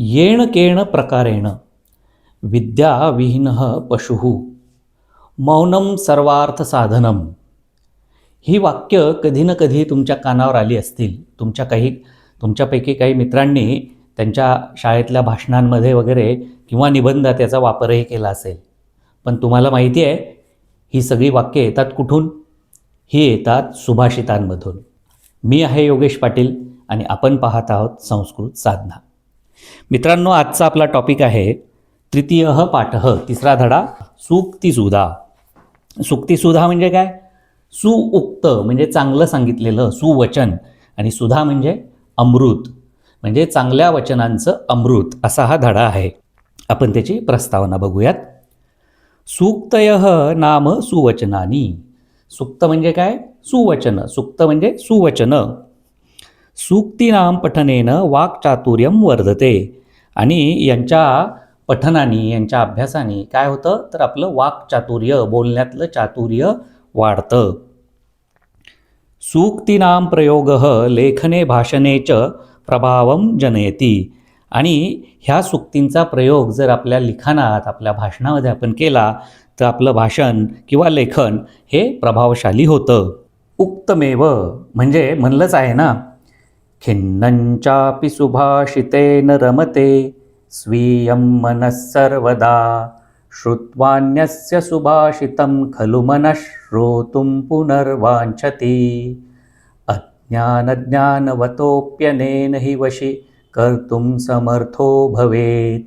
येण केण प्रकारेण विद्या विहीनः पशुः मौनम सर्वार्थ साधनम. ही वाक्य कधी ना कधी तुमच्या कानावर आली असतील. तुमच्यापैकी काही मित्रांनी त्यांच्या शाळेतल्या भाषणांमध्ये वगैरे किंवा निबंधात याचा वापरही केला असेल. पण तुम्हाला माहिती आहे ही सगळी वाक्य येतात कुठून? ही येतात सुभाषितांमधून. मी आहे योगेश पाटील आणि आपण पाहत आहोत संस्कृत साधना. मित्रांनो, आजचा आपला टॉपिक आहे तृतीयः पाठः, तिसरा धडा, सूक्तिसुधा. सूक्तिसुधा म्हणजे काय? सुउक्त म्हणजे चांगलं सांगितलेलं सुवचन, आणि सुधा म्हणजे अमृत, म्हणजे चांगल्या वचनांचं अमृत, असा हा धडा आहे. आपण त्याची प्रस्तावना बघूयात. सूक्तयः नाम सुवचनानी. सूक्त म्हणजे काय? सुवचन. सूक्त म्हणजे सुवचन. सूक्तीनाम पठनेन वाक्चातुर्यम वर्धते. आणि यांच्या पठनाने, यांच्या अभ्यासाने काय होतं तर आपलं वाक्चातुर्य, बोलण्यातलं चातुर्य वाढतं. सूक्तीनाम प्रयोगः लेखने भाषणे च प्रभावम जनयति. आणि ह्या सूक्तींचा प्रयोग जर आपल्या लिखाणात, आपल्या भाषणामध्ये आपण केला तर आपलं भाषण किंवा लेखन हे प्रभावशाली होतं. उक्तमेव म्हणजे म्हणलंच आहे ना, खिन्नंचापि सुभाषितेन रमते स्वीयं मनः सर्वदा श्रुत्वान्यस्य सुभाषितं खलु मनः श्रोतुं पुनर्वाञ्छति. अज्ञानज्ञानवतोऽप्यनेन हि वशी कर्तुं समर्थो भवेत्.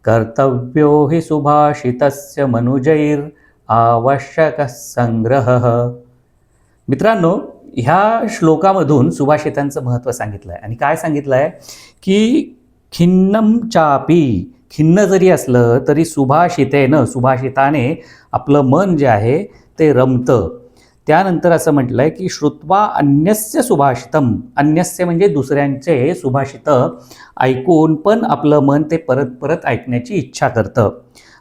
कर्तव्यो हि सुभाषितस्य मनुजैर् आवश्यकः संग्रहः. मित्रांनो, ह्या श्लोकामधून सुभाषितांचं महत्त्व सांगितलं आहे. आणि काय सांगितलं आहे की खिन्नम चापी, खिन्न जरी असलं तरी सुभाषिताने आपलं मन जे आहे ते रमतं. त्यानंतर असं म्हटलं आहे की श्रुत्वा अन्यस्य सुभाषितम, अन्यस्य म्हणजे दुसऱ्यांचे सुभाषित ऐकून पण आपलं मन ते परत परत ऐकण्याची इच्छा करतं.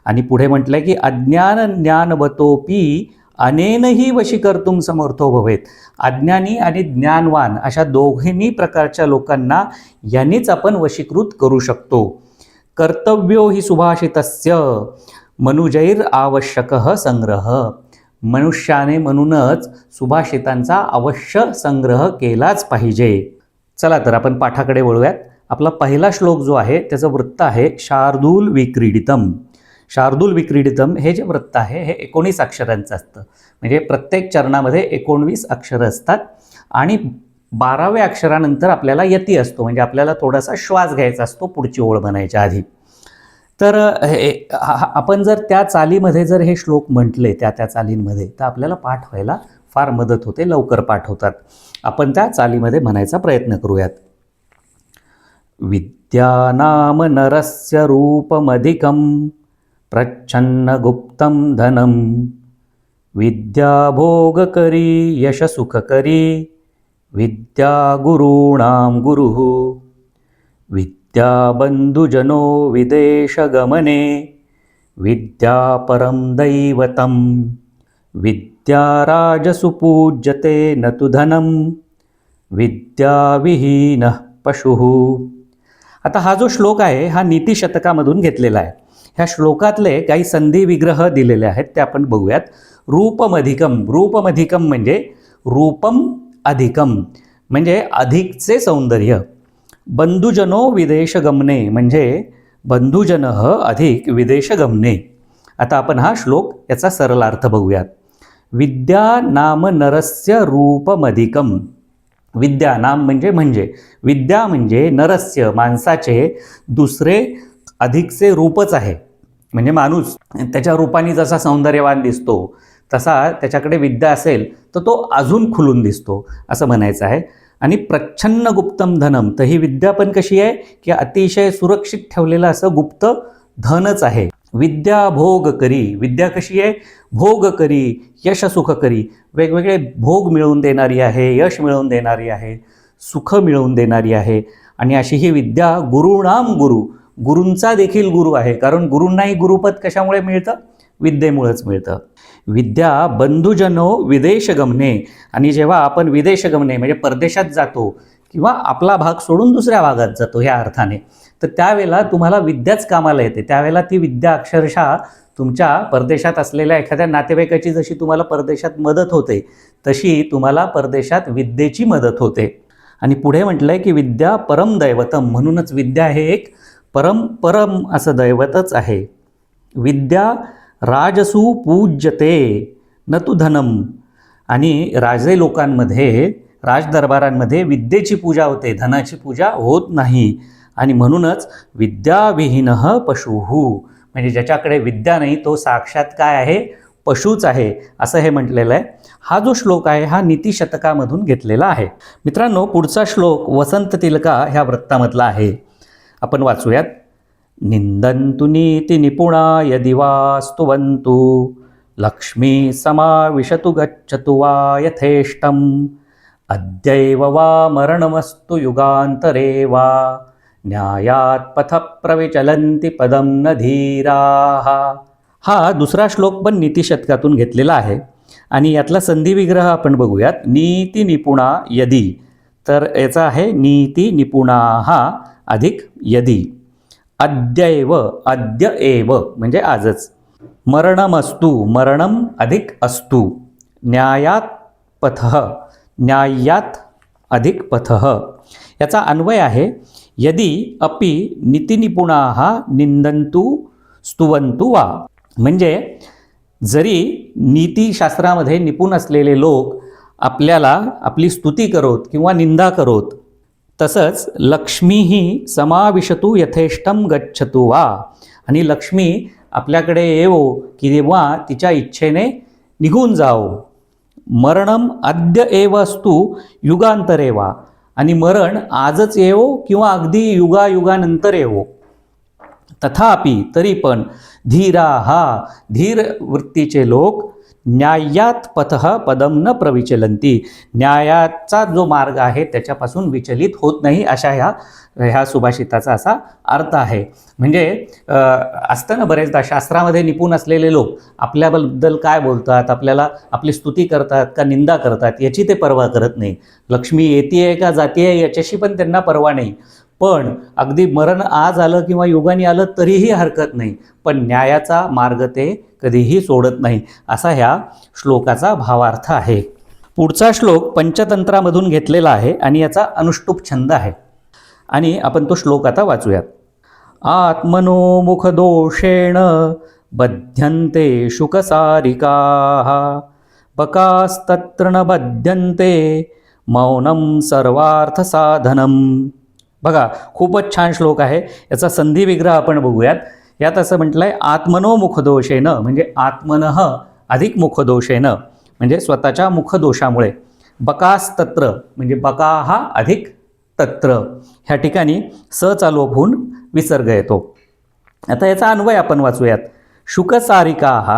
आणि पुढे म्हटलं आहे की अज्ञान ज्ञानवतोपी अनेनही वशी कर्तुं समर्थो भवेत. अज्ञानी आणि ज्ञानवान अशा दोन्ही प्रकारच्या लोकांना यांनीच आपण वशीकृत करू शकतो. कर्तव्यो हि सुभाषितस्य मनुजैर आवश्यकः संग्रह. मनुष्याने म्हणूनच सुभाषितांचा अवश्य संग्रह केलाच पाहिजे. चला तर आपण पाठाकडे वळूयात. आपला पहिला श्लोक जो आहे त्याचं वृत्त आहे शार्दूल विक्रीडितम. शार्दूल विक्रीडितम हे जे वृत्त आहे हे 19 अक्षरांचं असतं. म्हणजे प्रत्येक चरणामध्ये 19 अक्षरं असतात आणि 12व्या अक्षरानंतर आपल्याला यती असतो, म्हणजे आपल्याला थोडासा श्वास घ्यायचा असतो पुढची ओळ बनायच्या आधी. तर आपण जर त्या चालीमध्ये जर हे श्लोक म्हटले त्या चालींमध्ये तर आपल्याला पाठ व्हायला फार मदत होते, लवकर पाठ होतात. आपण त्या चालीमध्ये म्हणायचा प्रयत्न करूयात. विद्यानाम नरस्य रूपमधिकं प्रच्छन्न गुप्तं धनं विद्या भोगकरी यशसुखकरी विद्या गुरूणां गुरुः विद्या बंधुजनो विदेशगमने विद्या परं दैवतं विद्या राजसु पूज्यते न तु धनं विद्या विहीनः पशुः. आता हा जो श्लोक आहे हा नीतिशतकामधून घेतलेला आहे. ह्या श्लोकातले काही संधी विग्रह दिलेले आहेत ते आपण बघूयात. रूपमधिकम, रूपमधिकम म्हणजे रूपम अधिकम म्हणजे अधिकचे सौंदर्य. बंधुजनो विदेशगमने म्हणजे बंधुजनः अधिक विदेशगमने. आता आपण हा श्लोक याचा सरळ अर्थ बघूयात. विद्या नाम नरस्य रूपमधिकम. विद्या नाम म्हणजे विद्या म्हणजे नरस्य माणसाचे दुसरे अधिकचे रूपच आहे. म्हणजे माणूस त्याच्या रूपाने जसा सौंदर्यवान दिसतो तसा त्याच्याकडे विद्या असेल तर तो अजून खुलून दिसतो असं म्हणायचं आहे. आणि प्रच्छन्न गुप्तम धनम, तर ही विद्या पण कशी आहे की अतिशय सुरक्षित ठेवलेलं असं गुप्त धनच आहे. विद्या भोग करी, विद्या कशी आहे? भोग करी, यश सुख करी, वेगवेगळे भोग मिळवून देणारी आहे, यश मिळवून देणारी आहे, सुख मिळवून देणारी आहे. आणि अशी ही विद्या गुरुणाम गुरु, गुरूंचा देखील गुरु आहे. कारण गुरूंनाही गुरुपद कशामुळे मिळतं? विद्येमुळेच मिळतं. विद्या बंधुजनो विदेशगमने, आणि जेव्हा आपण विदेशगमने म्हणजे परदेशात जातो किंवा आपला भाग सोडून दुसऱ्या भागात जातो ह्या अर्थाने, तर त्यावेळेला तुम्हाला विद्याच कामाला येते. त्यावेळेला ती विद्या अक्षरशः तुमच्या परदेशात असलेल्या एखाद्या नातेवाईकाची जशी तुम्हाला परदेशात मदत होते, तशी तुम्हाला परदेशात विद्येची मदत होते. आणि पुढे म्हटलं आहे की विद्या परम दैवतम, म्हणूनच विद्या हे एक परम असं दैवतच आहे. विद्या राजसू पूज्यते न तु धनम. आणि राजे लोकांमध्ये, राजदरबारांमध्ये विद्येची पूजा होते, धनाची पूजा होत नाही. आणि म्हणूनच विद्याविहीनः पशुः, म्हणजे ज्याच्याकडे विद्या नाही तो साक्षात काय आहे, पशूच आहे, असं हे म्हटलेलं आहे. हा जो श्लोक आहे हा नीतिशतकामधून घेतलेला आहे. मित्रांनो, पुढचा श्लोक वसंत तिलका ह्या वृत्तामधला आहे. आपण वाचूयात. निंदन्तु नीति निपुणा यदि वा स्तुवन्तु लक्ष्मी समाविशतु गच्छतु वा यथेष्टम अद्यैव वा मरणमस्तु युगांतरे वा न्यायात पथ प्रविचलन्ति पदम न धीराः. हा दुसरा श्लोक पण नीतिशतकातून घेतलेला आहे. आणि यातला संधी विग्रह आपण बघूयात. नीति निपुणा यदि, तर याचा आहे नीति निपुणाः अधिक यदि. अद्यैव, अद्य एव म्हणजे आजच. मरणमस्तु, मरणम अधिक अस्तु. न्यायात पथः, न्यायात अधिक पथः. याचा अन्वय आहे यदि अपि नीतिनिपुणाः निंदन्तु स्तुवन्तु वा. म्हणजे जरी नीतिशास्त्रामध्ये निपुण असलेले लोक आपल्याला आपली स्तुती करोत किंवा निंदा करोत, तसंच लक्ष्मीही समाविशतु यथेष्टम गच्छतु वा. आणि लक्ष्मी आपल्याकडे येवो किंवा तिच्या इच्छेने निघून जाओ. मरणम अद्य एव अस्तु युगांतरे वा. आणि मरण आजच येवो किंवा अगदी युगायुगानंतर येवो. तथापि, तरी पण धीराः, धीर वृत्तीचे लोक न्यायात पथः पदम न प्रविचलन्ति, न्यायाचा जो मार्ग आहे त्याच्यापासून विचलित होत नाही, अशा ह्या सुभाषिताचा असा अर्थ आहे. म्हणजे असतं ना बरेचदा शास्त्रामध्ये निपुण असलेले लोक आपल्याबद्दल काय बोलतात, आपल्याला आपली स्तुती करतात का निंदा करतात याची ते पर्वा करत नाही. लक्ष्मी येते का जाते याच्याशी पण त्यांना पर्वा नाही. पण अगदी मरण आज आलं किंवा युगानी आलं तरीही हरकत नाही, पण न्यायाचा मार्ग ते कधीही सोडत नाही, असा ह्या श्लोकाचा भावार्थ आहे. पुढचा श्लोक पंचतंत्रामधून घेतलेला आहे आणि याचा अनुष्टुप छंद आहे. आणि आपण तो श्लोक आता वाचूयात. आत्मनो मुखदोषेण बध्यन्ते शुकसारिकाः बकास्तत्र न बध्यन्ते मौनं सर्वार्थसाधनम. बघा, खूपच छान श्लोक आहे. याचा संधी विग्रह आपण बघूयात. यात असं म्हटलं आहे आत्मनो मुखदोषेन, म्हणजे आत्मनः अधिक मुखदोषेन म्हणजे स्वतःच्या मुखदोषामुळे. बकास्तत्र म्हणजे बका हा अधिक तत्र, ह्या ठिकाणी स चालू होऊन विसर्ग येतो. आता याचा अन्वय आपण वाचूयात. शुकसारिकाः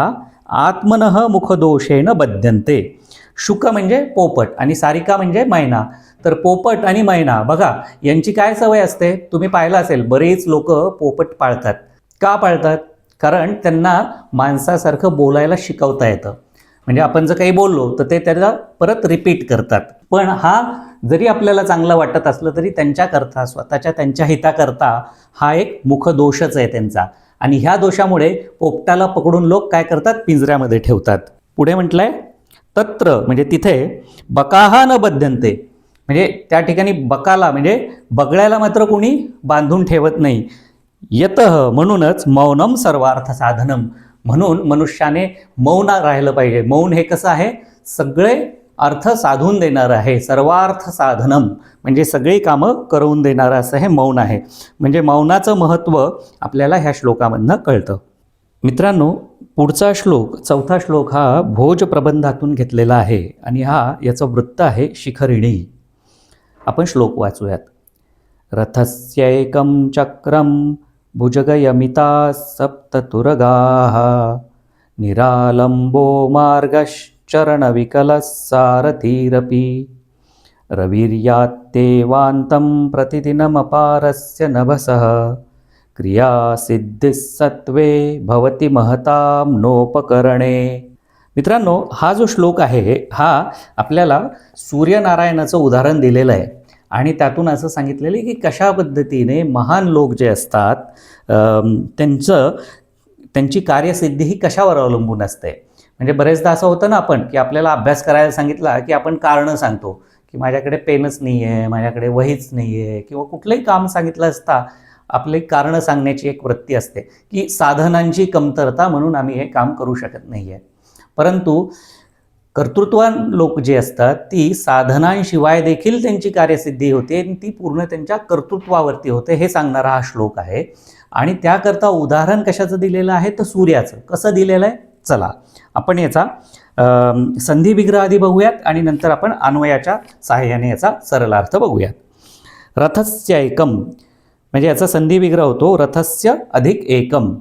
आत्मनः मुखदोषेन बध्यन्ते. शुक म्हणजे पोपट आणि सारिका म्हणजे मैना. तर पोपट आणि मैना बघा, यांची काय सवय असते तुम्ही पाहिलं असेल. बरेच लोक पोपट पाळतात. का पाळतात? कारण त्यांना माणसासारखं बोलायला शिकवता येतं. म्हणजे आपण जर काही बोललो तर ते त्याला परत रिपीट करतात. पण हा जरी आपल्याला चांगलं वाटत असलं तरी त्यांच्याकरता, त्यांच्या हिताकरता हा एक मुखदोषच आहे त्यांचा. आणि ह्या दोषामुळे पोपटाला पकडून लोक काय करतात, पिंजऱ्यामध्ये ठेवतात. पुढे म्हटलंय तत्र म्हणजे तिथे, बकाहा न बध्यन्ते म्हणजे त्या ठिकाणी बकाला म्हणजे बगळ्याला मात्र कोणी बांधून ठेवत नाही. यतः म्हणूनच मौनम सर्वार्थ साधनम, म्हणून मनुष्याने मौन राहिलं पाहिजे. मौन हे कसं आहे, सगळे अर्थ साधून देणारं आहे. सर्वार्थ साधनम म्हणजे सगळी कामं करवून देणारं असं हे मौन आहे. म्हणजे मौनाचं महत्त्व आपल्याला ह्या श्लोकामधनं कळतं. मित्रांनो, पुढचा श्लोक, चौथा श्लोक हा भोज प्रबंधातून घेतलेला आहे आणि याचं वृत्त आहे शिखरिणी. आपण श्लोक वाचूयात. रथस्यैकं चक्रम भुजगयमिता सप्ततुरगाः निरालंबो मार्गश्चरणविकलः सारथीरपि रविर्यात्तेवान्तं प्रतिदिनमपारस्य नभसः क्रियासिद्धिः सत्वे भवति महतां नोपकरणे. मित्रांनो, हा जो श्लोक आहे हा आपल्याला सूर्यनारायणाचं उदाहरण दिलेलं आहे. आणि त्यातून असं सांगितलेलं आहे की कशा पद्धतीने महान लोक जे असतात त्यांची कार्यसिद्धी ही कशावर अवलंबून असते. म्हणजे बरेचदा असं होतं ना आपण की आपल्याला अभ्यास करायला सांगितला की आपण कारणं सांगतो की माझ्याकडे पेनच नाही आहे, माझ्याकडे वहीच नाही आहे, किंवा कुठलंही काम सांगितलं असता आपले कारणं सांगण्याची एक वृत्ती असते की साधनांची कमतरता म्हणून आम्ही हे काम करू शकत नाही आहे. परंतु कर्तृत्वान लोक जे असतात ती साधनांशिवाय देखील त्यांची कार्यसिद्धी होते आणि ती पूर्ण त्यांच्या कर्तृत्वावरती होते, हे सांगणारा हा श्लोक आहे. आणि त्याकरता उदाहरण कशाचं दिलेलं आहे तर सूर्याचं. कसं दिलेलं आहे, चला आपण याचा संधी विग्रह आधी बघूयात आणि नंतर आपण अन्वयाच्या सहाय्याने याचा सरलार्थ बघूयात. रथस्य एकम म्हणजे याचा संधी विग्रह होतो रथस्य अधिक एकम,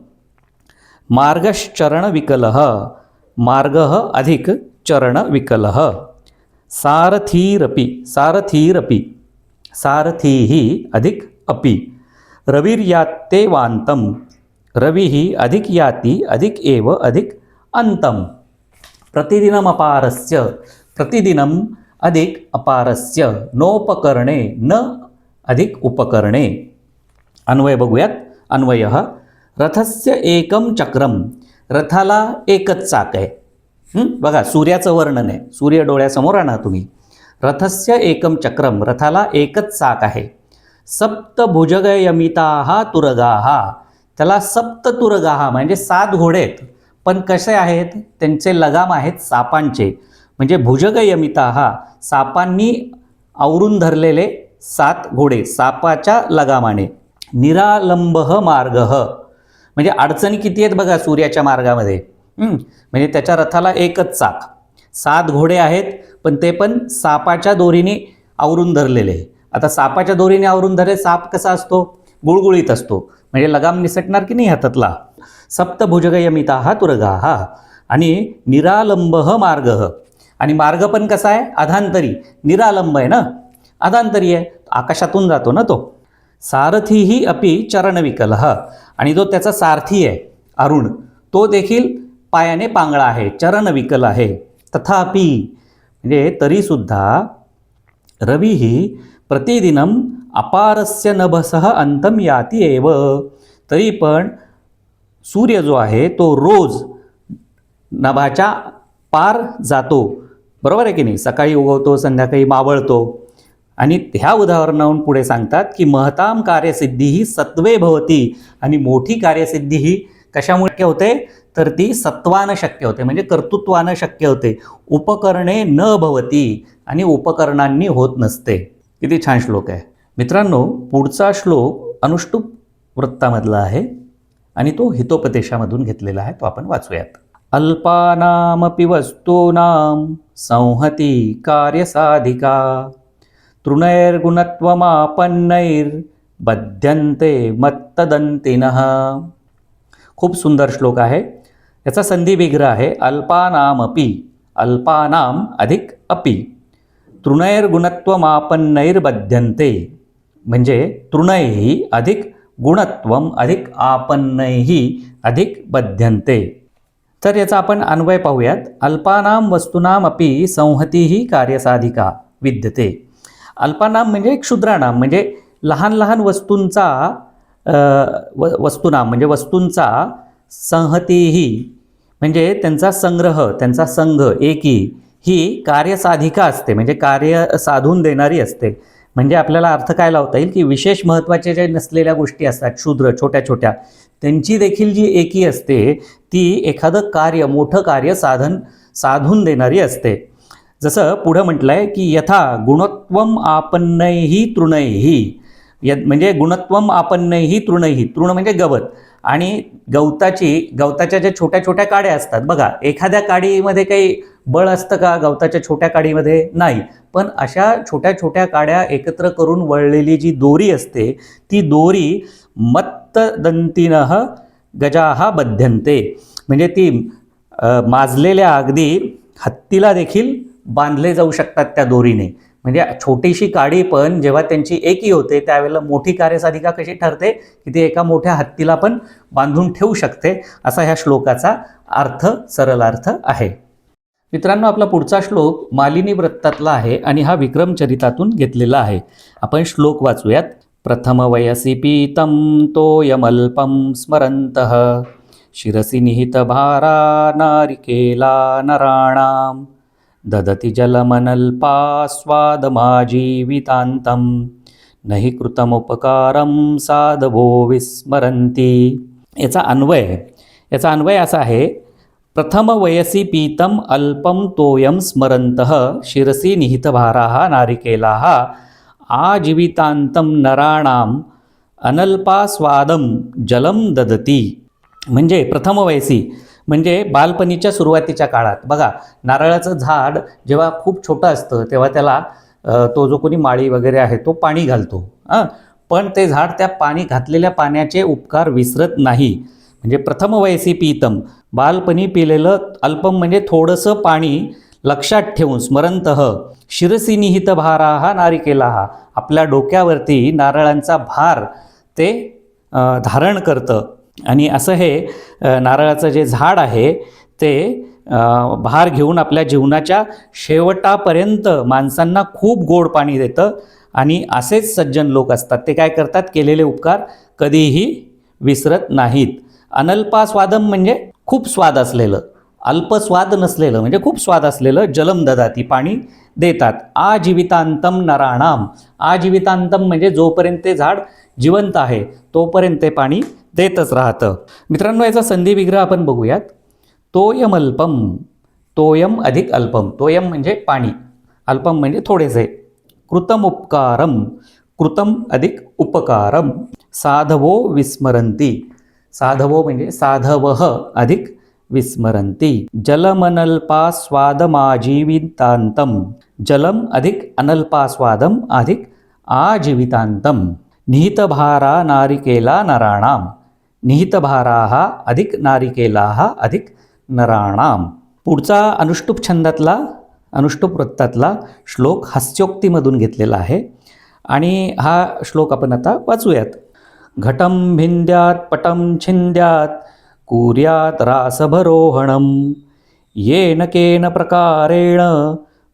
मार्गश्चरण विकलः, मार्गः अधिक चरण विकलः, सारथीरपि, सारथीरपि, सारथीः अधिक अपि, रविर्यात्ते वान्तं, रविः अधिक याति अधिक एव अधिक अंतम, प्रतिदिनम अपारस्य, प्रतिदिनम अधिक अपारस्य, नोपकरणे न अधिक उपकरणे. अन्वय बघूयात. अन्वयः रथस्य एकम चक्रम, रथाला एकच चाक आहे. बघा सूर्याचं वर्णन आहे, सूर्य डोळ्यासमोर आणा तुम्ही. रथस्य एकम चक्रम, रथाला एकच चाक आहे. सप्त भुजगयमिताः तुरगाः, त्याला सप्त तुरगाः म्हणजे 7 घोडे आहेत, पण कसे आहेत, त्यांचे लगाम आहेत सापांचे. म्हणजे भुजगयमिताः सापांनी आवरून धरलेले 7 घोडे सापाच्या लगामाने. निरालंबः मार्गः म्हणजे अडचणी किती आहेत बघा सूर्याच्या मार्गामध्ये. म्हणजे त्याच्या रथाला एकच चाक, 7 घोडे आहेत, पण ते पण सापाच्या दोरीने आवरून धरलेले. आता सापाच्या दोरीने आवरून धरले, साप कसा असतो, गुळगुळीत असतो, म्हणजे लगाम निसटणार की नाही हातातला. सप्तभुजगयमिताः तुरगाः आणि निरालंबः मार्गः, आणि मार्ग पण कसा आहे, अधांतरी. निरालंब आहे ना, अधांतरी आहे, आकाशातून जातो ना तो. सारथीही अपि चरणविकलः, आणि जो त्याचा सारथी आहे अरुण, तो देखील पायाने पांगळा आहे, चरणविकल आहे. तथापि म्हणजे तरीसुद्धा रविः प्रतिदिनम अपारस्य नभसः अंतम याति एव, तरी पण सूर्य जो आहे तो रोज नभाच्या पार जातो, बरोबर आहे की नाही. सकाळी उगवतो, संध्याकाळी मावळतो. आणि ह्या उदाहरणावरून पुढे सांगतात की महताम कार्यसिद्धी ही सत्वे भवती, आणि मोठी कार्यसिद्धी ही कशामुळे शक्य होते तर ती सत्वानं शक्य होते, म्हणजे कर्तृत्वानं शक्य होते. उपकरणे न भवती, आणि उपकरणांनी होत नसते. किती छान श्लोक आहे मित्रांनो. पुढचा श्लोक अनुष्टुप वृत्तामधला आहे आणि तो हितोपदेशामधून घेतलेला आहे, तो आपण वाचूयात. अल्पानामपि वस्तूनां संहती कार्यसाधिका, तृणैर्गुणत्वमापन्नैर्बध्यन्ते मत्तदन्तिनः. खूप सुंदर श्लोक आहे. याचा संधी विग्रह आहे अल्पानामपि, अल्पानाम अधिक अपि, तृणैर्गुणत्वमापन्नैर्बध्यन्ते, म्हणजे तृणैः अधिक गुणत्वम अधिक आपन्नैः अधिक बध्यन्ते. तर याचा आपण अन्वय पाहूयात. अल्पानाम वस्तूनाम अपि संहतीः कार्यसाधिका विद्यते. अल्पानाम म्हणजे क्षुद्रानाम, म्हणजे लहान लहान वस्तूंचा वस्तूनाम म्हणजे वस्तूंचा, संहतीही म्हणजे त्यांचा संग्रह, त्यांचा संघ, एकी, ही कार्यसाधिका असते, म्हणजे कार्य साधून देणारी असते. म्हणजे आपल्याला अर्थ काय लावता येईल की विशेष महत्त्वाचे जे नसलेल्या गोष्टी असतात, क्षुद्र छोट्या छोट्या, त्यांची देखील जी एकी असते ती एखादं कार्य, मोठं कार्य साधून देणारी असते. जसं पुढं म्हटलं आहे की यथा गुणत्वम आपन्नैः तृणैः, म्हणजे गुणत्वम आपन्नैः तृणैः, तृण म्हणजे गवत, आणि गवताच्या ज्या छोट्या छोट्या काड्या असतात बघा, एखाद्या काडीमध्ये काही बळ असतं का, गवताच्या छोट्या काडीमध्ये नाही, पण अशा छोट्या छोट्या काड्या एकत्र करून वळलेली जी दोरी असते ती दोरी मत्तदंतिनः गजाः बध्यन्ते, म्हणजे ती माजलेल्या अगदी हत्तीला देखील बांधले जाऊ शकतात त्या दोरीने. म्हणजे छोटीशी काडी पण जेव्हा त्यांची एकी होते त्यावेळेला मोठी कार्यसाधिका कशी ठरते की ती एका मोठ्या हत्तीला पण बांधून ठेवू शकते. असा ह्या श्लोकाचा अर्थ, सरलार्थ आहे. मित्रांनो, आपला पुढचा श्लोक मालिनी वृत्तातला आहे आणि हा विक्रमचरितातून घेतलेला आहे. आपण श्लोक वाचूयात. प्रथम वयसी पीतं तोयमल्पं स्मरन्तः शिरसि निहितभारा नारिकेला नराणां ददति जलमनल्पास्वादमाजीवितान्तं नहि कृतमुपकारं साधवो विस्मरन्ति. याचा अन्वय असा आहे. प्रथम वयसी पीतम अल्पम तोयम स्मरन्तः शिरसी निहितभाराः नारिकेलाः आजीवितान्तं नराणाम अनल्पास्वादम जलम ददती. म्हणजे प्रथम वयसी म्हणजे बालपणीच्या सुरुवातीच्या काळात बघा, नारळाचं झाड जेव्हा खूप छोटं असतं तेव्हा त्याला तो जो कोणी माळी वगैरे आहे तो पाणी घालतो. पण ते झाड त्या पाणी घातलेल्या पाण्याचे उपकार विसरत नाही. म्हणजे प्रथम वयसी पीतम, बालपणी पिलेलं, अल्पम म्हणजे थोडंसं पाणी लक्षात ठेवून, स्मरन्तः शिरसी निहित भाराः नारिकेलाः, आपल्या डोक्यावरती नारळांचा भार ते धारण करतं. आणि असं हे नारळाचं जे झाड आहे ते भार घेऊन आपल्या जीवनाच्या शेवटापर्यंत माणसांना खूप गोड पाणी देतं. आणि असेच सज्जन लोक असतात, ते काय करतात, केलेले उपकार कधीही विसरत नाहीत. अनल्पास्वादम म्हणजे खूप स्वाद असलेलं, अल्पस्वाद नसलेलं म्हणजे खूप स्वाद असलेलं, जलम ददाती पाणी देतात. आजीवितांतम नराणाम, आजीवितांतम म्हणजे जोपर्यंत ते झाड जिवंत आहे तोपर्यंत ते पाणी देतच राहतं. मित्रांनो, याचा संधी विग्रह आपण बघूयात. तोयम अल्पम, तोयम अधिक अल्पम, तोयम म्हणजे पाणी, अल्पम म्हणजे थोडेसे. कृतम उपकारम, कृतम अधिक उपकारम. साधवो विस्मरन्ति, साधवो म्हणजे साधवः अधिक विस्मरन्ति. जलमनल्पास्वादमाजीवितान्तं, जलम अधिक अनल्पास्वादम अधिक आजीवितान्तं. निहितभारा नारिकेला नराणाम, निहितभाराः अधिक नारिकेलाः अधिक नराणाम. पुढचा अनुष्टुप छंदातला, अनुष्टुप वृत्तातला श्लोक हास्योक्तीमधून घेतलेला आहे आणि हा श्लोक आपण आता वाचूयात. घटं भिन्द्यात् पटं छिन्द्यात् कुर्यात् रासभरोहणं येन केन प्रकारेण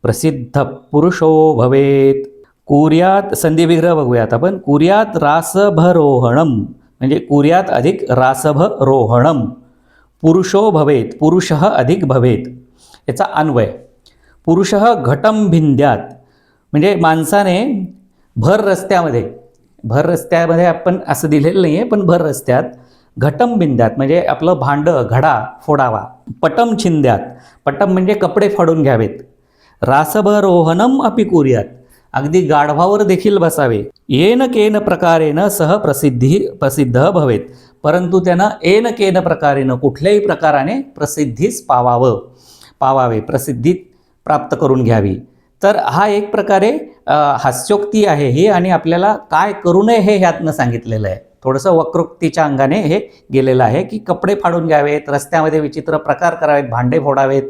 प्रसिद्ध पुरुषो भवेत्. कुर्यात संधी विग्रह बघूयात आपण. कुर्यात रासभरोहणम म्हणजे कुर्यात अधिक रासभरोहणम. पुरुषो भवेत, पुरुषः अधिक भवेत. याचा अन्वय. पुरुषः घटम भिन्द्यात म्हणजे माणसाने भर रस्त्यामध्ये आपण असं दिलेलं नाही आहे, पण भर रस्त्यात घटम भिन्द्यात म्हणजे आपलं भांडं, घडा फोडावा. पटम छिंद्यात, पटम म्हणजे कपडे फाडून घ्यावेत. रासभरोहणम अपि कुर्यात, अगदी गाढवावर देखील बसावे. येन केन प्रकारेण सह प्रसिद्ध भवेत, परंतु त्यानं येन केन प्रकारेण कुठल्याही प्रकाराने प्रसिद्धीस पावावे, प्रसिद्धी प्राप्त करून घ्यावी. तर हा एक प्रकारे हास्योक्ती आहे ही, आणि आपल्याला काय करू नये हे ह्यातनं सांगितलेलं आहे. थोडंसं वक्रोक्तीच्या अंगाने हे गेलेलं आहे की कपडे फाडून घ्यावेत, रस्त्यामध्ये विचित्र प्रकार करावेत, भांडे फोडावेत,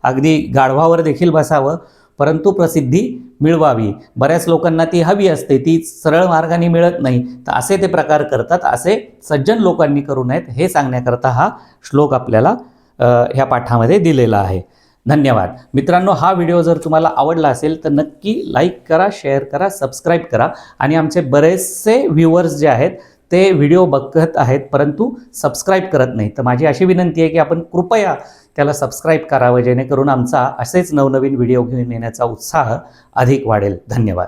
अगदी गाढवावर देखील बसावं, परंतु प्रसिद्धी मिळवावी. बऱ्याच लोकांना ती हवी असते, ती सरळ मार्गाने मिळत नाही, तर असे ते प्रकार करतात. असे सज्जन लोकांनी करू नयेत हे सांगण्याकरता हा श्लोक आपल्याला ह्या पाठामध्ये दिलेला आहे. धन्यवाद मित्रांनो. हा व्हिडिओ जर तुम्हाला आवडला असेल तर नक्की लाईक करा, शेअर करा, सबस्क्राईब करा. आणि आमचे बरेचसे व्ह्यूअर्स जे आहेत ते व्हिडिओ बघत आहेत परंतु सबस्क्राईब करत नाही, तर माझी अशी विनंती आहे की आपण कृपया त्याला सबस्क्राईब करावं, जेणेकरून आमचा असेच नवनवीन व्हिडिओ घेऊन येण्याचा उत्साह अधिक वाढेल. धन्यवाद.